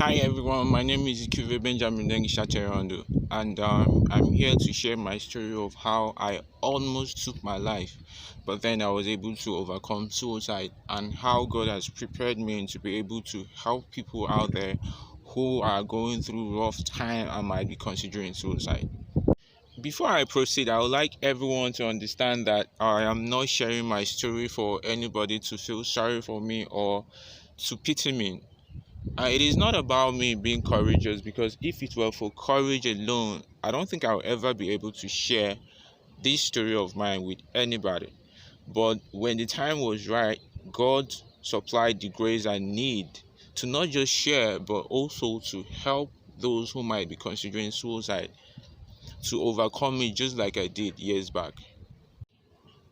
Hi everyone, my name is Ikive Benjamin Dengishacherondo, and I'm here to share my story of how I almost took my life, but then I was able to overcome suicide, and how God has prepared me to be able to help people out there who are going through rough time and might be considering suicide. Before I proceed, I would like everyone to understand that I am not sharing my story for anybody to feel sorry for me or to pity me. It is not about me being courageous, because if it were for courage alone, I don't think I'll ever be able to share this story of mine with anybody. But when the time was right, God supplied the grace I need to not just share, but also to help those who might be considering suicide to overcome it, just like I did years back.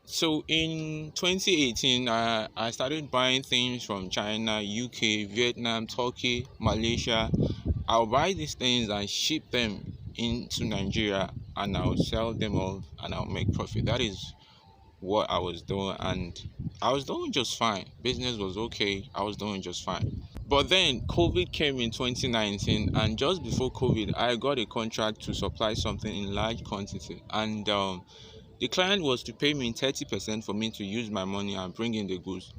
So in 2018, I started buying things from China, UK, Vietnam, Turkey, Malaysia. I'll buy these things and ship them into Nigeria, and I'll sell them off and I'll make profit. That is what I was doing, and I was doing just fine. Business was okay. I was doing just fine. But then COVID came in 2019, and just before COVID, I got a contract to supply something in large quantity, and the client was to pay me 30% for me to use my money and bring in the goods.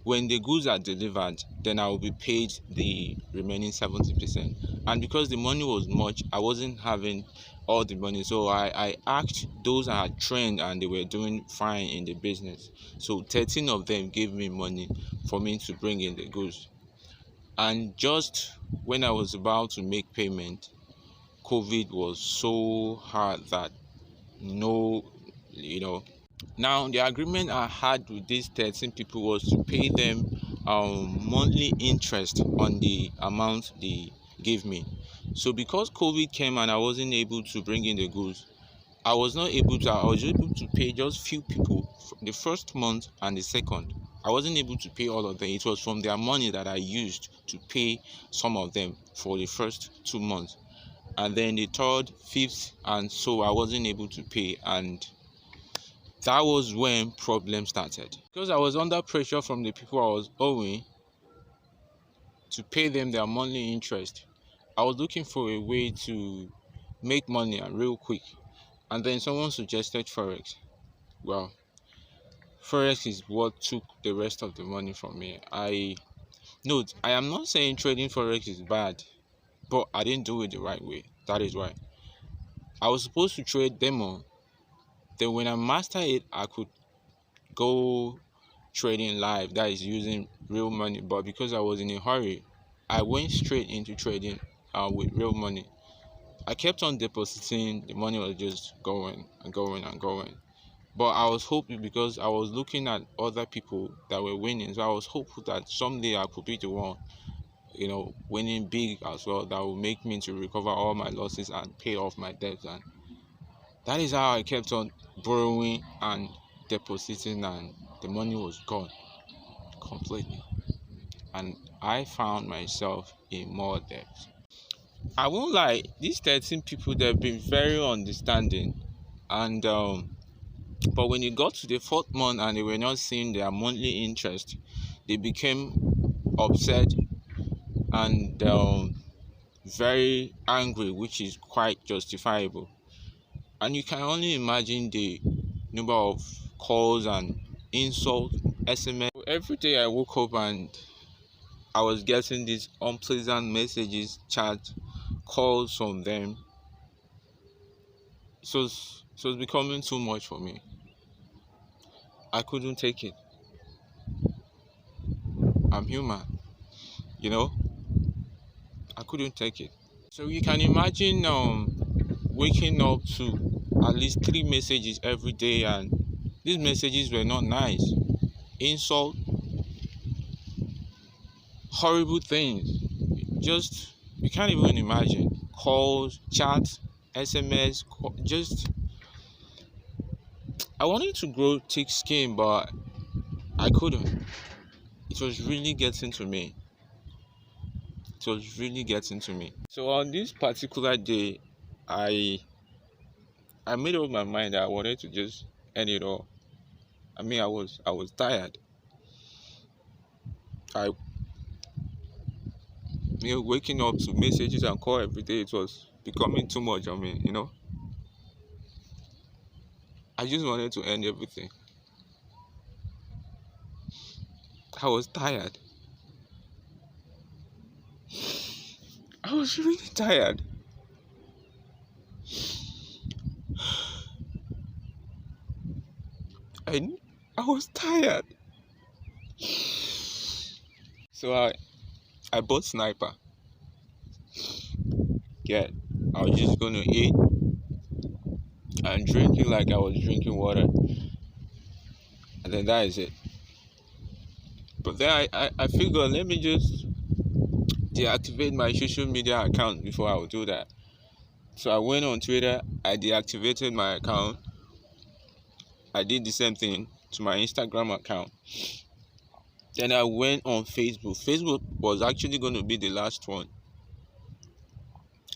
When the goods are delivered, then I will be paid the remaining 70%. And because the money was much, I wasn't having all the money. So I asked those I had trained and they were doing fine in the business. So 13 of them gave me money for me to bring in the goods. And just when I was about to make payment, COVID was so hard that no, you know, now, the agreement I had with these 13 people was to pay them monthly interest on the amount they gave me. So because COVID came and I wasn't able to bring in the goods, I was able to pay just few people the first month and the second. I wasn't able to pay all of them. It was from their money that I used to pay some of them for the first 2 months. And then the third, fifth, and so I wasn't able to pay, and that was when problems started. Because I was under pressure from the people I was owing to pay them their monthly interest. I was looking for a way to make money and real quick. And then someone suggested Forex. Well, Forex is what took the rest of the money from me. I note, I am not saying trading Forex is bad, but I didn't do it the right way. That is why. I was supposed to trade demo. Then when I mastered it, I could go trading live, that is using real money. But because I was in a hurry, I went straight into trading with real money. I kept on depositing. The money was just going and going and going. But I was hoping, because I was looking at other people that were winning, so I was hopeful that someday I could be the one, winning big as well, that would make me to recover all my losses and pay off my debts. And that is how I kept on borrowing and depositing, and the money was gone completely, and I found myself in more debt. I won't lie, these 13 people, they've been very understanding, and but when it got to the fourth month and they were not seeing their monthly interest, they became upset and very angry, which is quite justifiable. And you can only imagine the number of calls and insults, SMS. Every day I woke up and I was getting these unpleasant messages, chat, calls from them. So it's becoming too much for me. I couldn't take it. I'm human, you know. I couldn't take it. So you can imagine waking up to at least 3 messages every day, and these messages were not nice. Insult, horrible things. Just you can't even imagine. Calls, chats, SMS, just I wanted to grow thick skin, but I couldn't. It was really getting to me. It was really getting to me. So on this particular day, I I made up my mind that I wanted to just end it all. I mean, I was tired. I waking up to messages and call every day, it was becoming too much. I just wanted to end everything. I was tired. I was really tired. I I was tired. So I bought sniper. Yeah, I was just gonna eat and drinking like I was drinking water, and then that is it. But then I figured, let me just deactivate my social media account before I would do that. So I went on Twitter, I deactivated my account. I did the same thing to my Instagram account. Then I went on Facebook. Facebook was actually going to be the last one.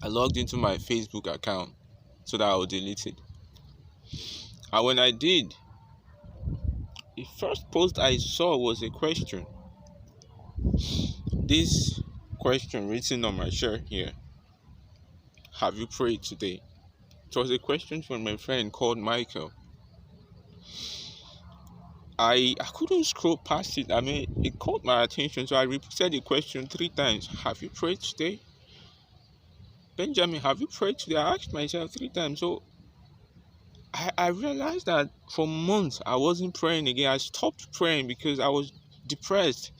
I logged into my Facebook account so that I would delete it. And when I did, the first post I saw was a question. This question written on my shirt here: have you prayed today? It was a question from my friend called Michael. I couldn't scroll past it. I mean, it caught my attention, so I repeated the question 3 times. Have you prayed today? Benjamin, have you prayed today? I asked myself 3 times. So I realized that for months I wasn't praying again. I stopped praying because I was depressed.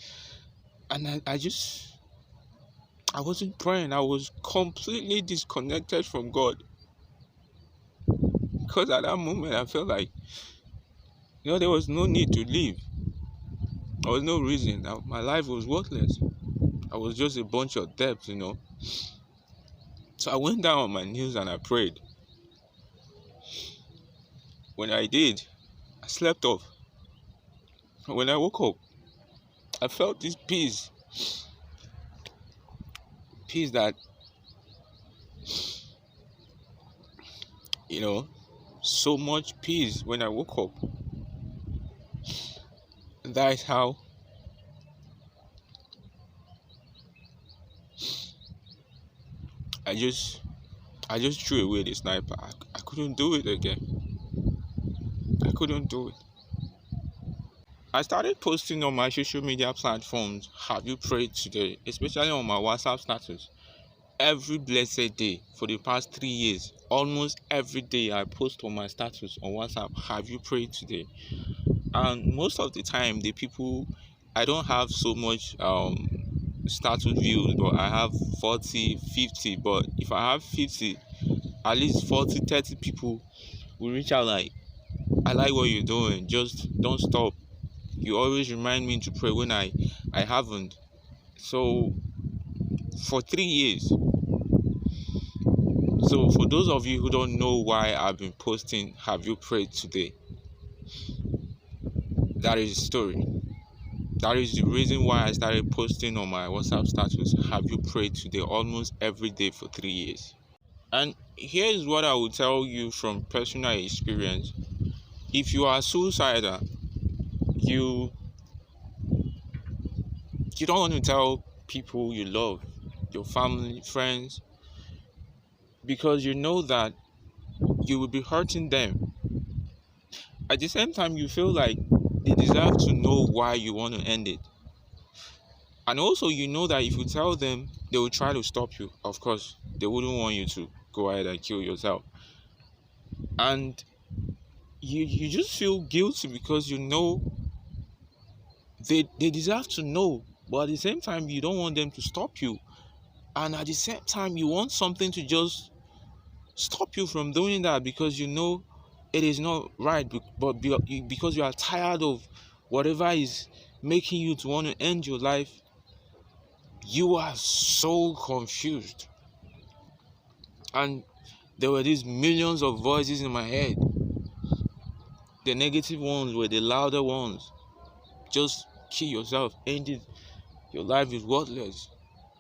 And I wasn't praying. I was completely disconnected from God. Because at that moment I felt like, there was no need to live. There was no reason. My life was worthless. I was just a bunch of debt. So I went down on my knees and I prayed. When I did, I slept off. When I woke up, I felt this peace that, so much peace when I woke up. That is how I just threw away the sniper. I couldn't do it again. I couldn't do it. I started posting on my social media platforms, have you prayed today? Especially on my WhatsApp status. Every blessed day for the past 3 years, almost every day I post on my status on WhatsApp, have you prayed today? And most of the time, the people, I don't have so much status views, but I have 40, 50. But if I have 50, at least 40, 30 people will reach out like, I like what you're doing, just don't stop. You always remind me to pray when I haven't. So for 3 years. So for those of you who don't know why I've been posting, have you prayed today? That is the story. That is the reason why I started posting on my WhatsApp status, have you prayed today, almost every day for 3 years. And here is what I will tell you from personal experience. If you are suicidal, you don't want to tell people you love, your family, friends, because you know that you will be hurting them. At the same time, you feel like they deserve to know why you want to end it. And also, you know that if you tell them, they will try to stop you. Of course, they wouldn't want you to go ahead and kill yourself. And you just feel guilty because you know they deserve to know. But at the same time, you don't want them to stop you. And at the same time, you want something to just stop you from doing that because you know it is not right. But because you are tired of whatever is making you to want to end your life, you are so confused. And there were these millions of voices in my head. The negative ones were the louder ones. Just kill yourself, end it. Your life is worthless.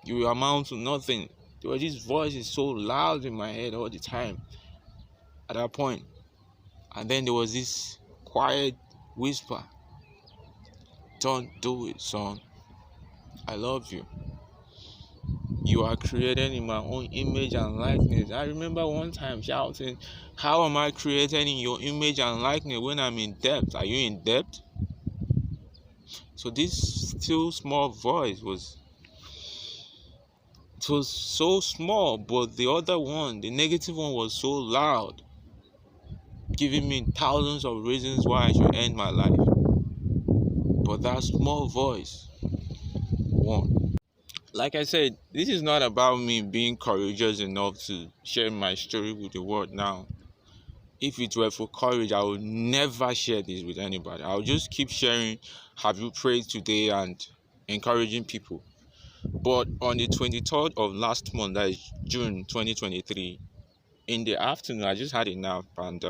You will amount to nothing. There were these voices so loud in my head all the time at that point. And then there was this quiet whisper. Don't do it, son. I love you. You are created in my own image and likeness. I remember one time shouting, how am I created in your image and likeness when I'm in debt? Are you in debt? So this still small voice was so small, but the other one, the negative one, was so loud, giving me thousands of reasons why I should end my life. But that small voice won. Like I said, this is not about me being courageous enough to share my story with the world now. If it were for courage, I would never share this with anybody. I would just keep sharing, have you prayed today, and encouraging people. But on the 23rd of last month, that is June 2023, in the afternoon, I just had a nap, and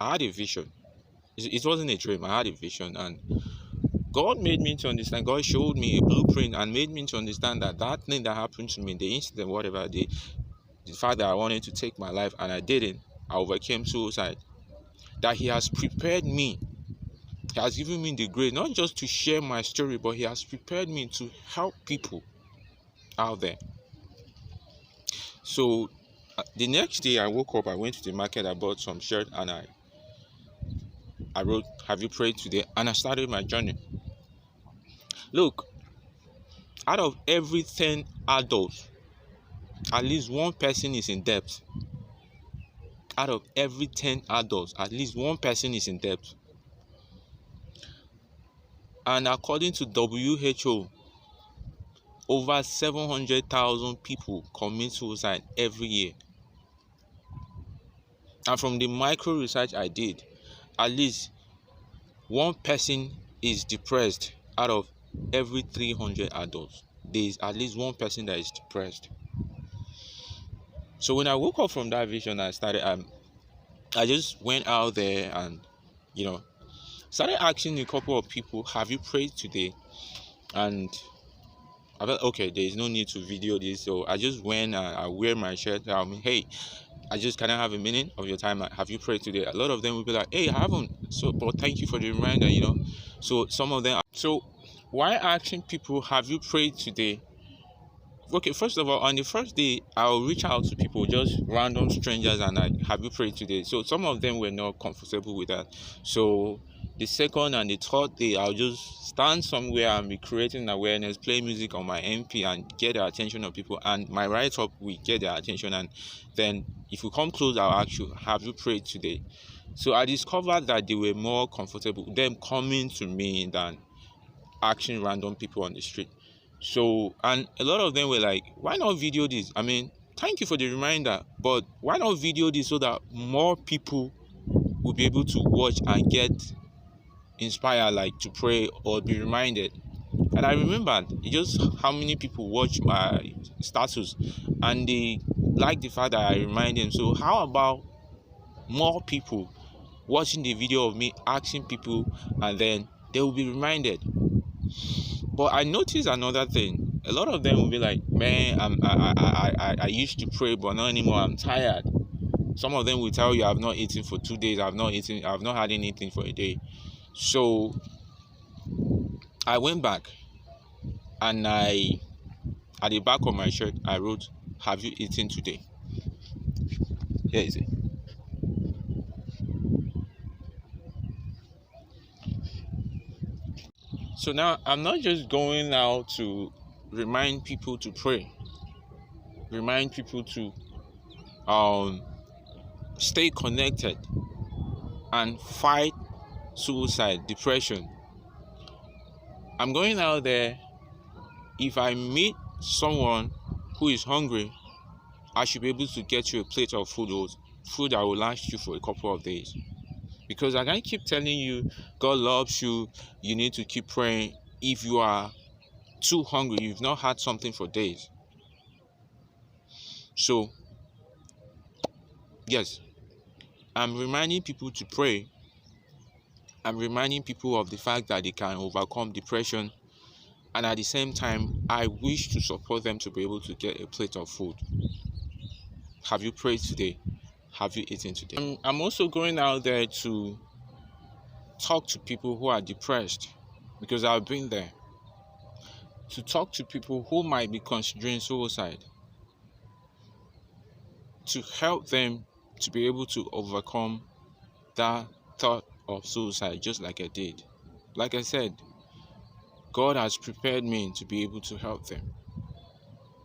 I had a vision. It wasn't a dream, I had a vision, and God made me to understand. God showed me a blueprint and made me to understand that that thing that happened to me, the incident, whatever, the fact that I wanted to take my life and I didn't, I overcame suicide. That He has prepared me. He has given me the grace, not just to share my story, but He has prepared me to help people out there. So the next day I woke up, I went to the market, I bought some shirt, and I wrote, have you prayed today? And I started my journey. Look, out of every 10 adults, at least one person is in debt. Out of every 10 adults, at least one person is in debt. And according to WHO, over 700,000 people commit suicide every year. And from the micro research I did, at least one person is depressed out of every 300 adults. There is at least one person that is depressed. So when I woke up from that vision, I just went out there and, started asking a couple of people, have you prayed today? And I felt, okay, there is no need to video this. So I just went, I wear my shirt. Hey, I just kind of have a minute of your time. Have you prayed today? A lot of them will be like, hey, I haven't. So, but thank you for the reminder, So some of them. So why asking people, have you prayed today? Okay, first of all, on the first day, I'll reach out to people, just random strangers, and have you prayed today? So some of them were not comfortable with that. So the second and the third day, I'll just stand somewhere and be creating awareness, play music on my MP, and get the attention of people. And my write-up will get their attention. And then if you come close, I'll ask you, have you prayed today? So I discovered that they were more comfortable, them coming to me than asking random people on the street. So, and a lot of them were like, why not video this? I mean, thank you for the reminder, but why not video this so that more people will be able to watch and get inspired, like to pray or be reminded. And I remembered just how many people watch my status and they like the fact that I remind them. So how about more people watching the video of me asking people, and then they will be reminded. But I noticed another thing. A lot of them will be like, man, I used to pray, but not anymore. I'm tired. Some of them will tell you, I've not eaten for 2 days. I've not had anything for a day. So I went back and at the back of my shirt, I wrote, have you eaten today? Here is it. So now I'm not just going out to remind people to pray, remind people to stay connected and fight suicide, depression. I'm going out there. If I meet someone who is hungry, I should be able to get you a plate of food that will last you for a couple of days. Because I can't keep telling you God loves you, you need to keep praying if you are too hungry, you've not had something for days. So yes, I'm reminding people to pray. I'm reminding people of the fact that they can overcome depression, and at the same time I wish to support them to be able to get a plate of food. Have you prayed today? Have you eaten today? I'm also going out there to talk to people who are depressed, because I've been there. to talk to people who might be considering suicide, to help them to be able to overcome that thought of suicide, just like I did. Like I said, God has prepared me to be able to help them.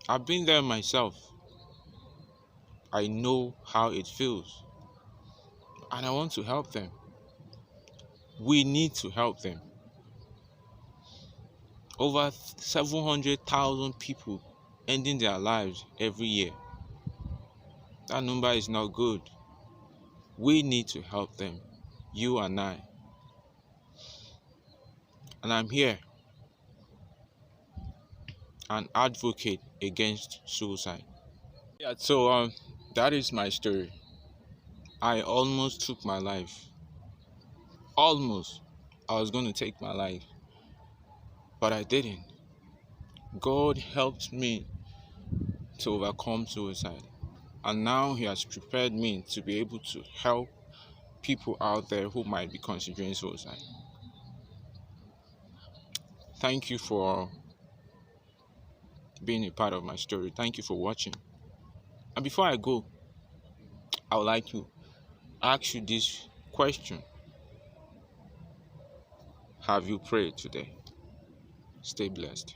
I've been there myself. I know how it feels, and I want to help them. We need to help them. Over 700,000 people ending their lives every year. That number is not good. We need to help them, you and I. And I'm here, an advocate against suicide. Yeah, so that is my story. I almost took my life. Almost. I was going to take my life, but I didn't. God helped me to overcome suicide. And now He has prepared me to be able to help people out there who might be considering suicide. Thank you for being a part of my story. Thank you for watching. And before I go, I would like to ask you this question. Have you prayed today? Stay blessed.